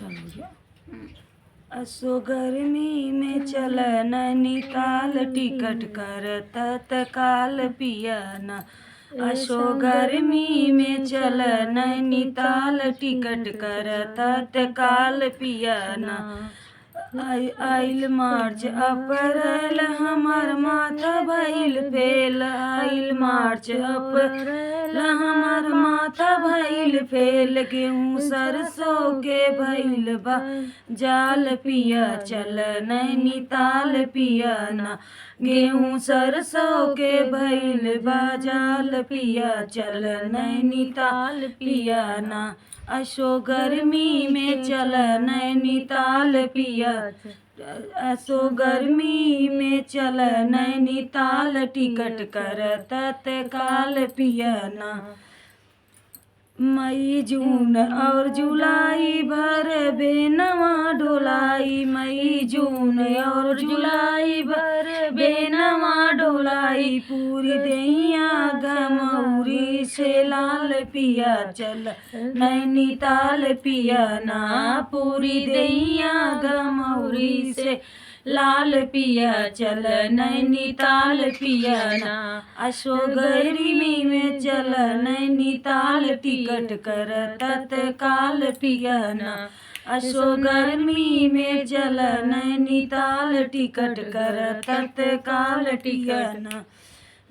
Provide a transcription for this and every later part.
चालू गया। असो गर्मी में चल नैनीताल टिकट कर तत्काल पियना। असो गर्मी में चल नैनीताल टिकट कर तत्काल पियना। आइल मार्च अप्रैल हमार माथा भइल फेल। आइल मार्च अप्रैल हमार माथा भइल फेल। गेहूँ सरसों के भइल बा जाल पिया चल नैनीताल पियना। गेहूँ सरसों के भइल बा जाल पिया चल नैनीताल पियना। असो गर्मी में चल नैनीताल पिया। असो गर्मी में चल नैनीताल टिकट कर तत्काल पियना। मई जून और जुलाई भर बेनवा डोलाई। मई जून और जुलाई भर बेनवा डोलाई। पूरी दैया गमौरी से लाल पिया चल नैनीताल पियना। पूरी दैया गमौरी से लाल पिया चल नैनीताल पियना। असो गर्मी में चल नैनीताल टिकट कर तत्काल पियना। असो गर्मी में चल नैनीताल टिकट कर तत्काल पियना।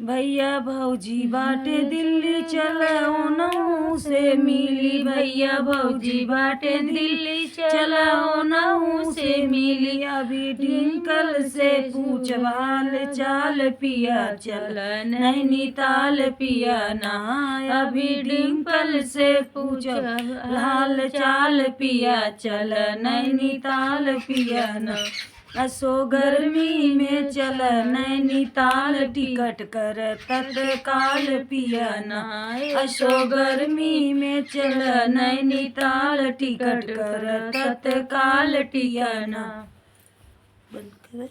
भैया भौजी बाटे दिल्ली चल ओनहु से मिली। भैया भौजी बाटे दिल्ली चल ओनहु से मिली। अभी डिंकल से पूछ हाल चाल पिया चल नैनीताल पियना। अभी डिंकल से पूछ हाल चाल पिया चल नैनीताल पियना। असो गर्मी में चल नैनीताल टिकट कर तत्काल पियना। असो गर्मी में चल नैनीताल टिकट कर तत्काल पियना। बंद कर।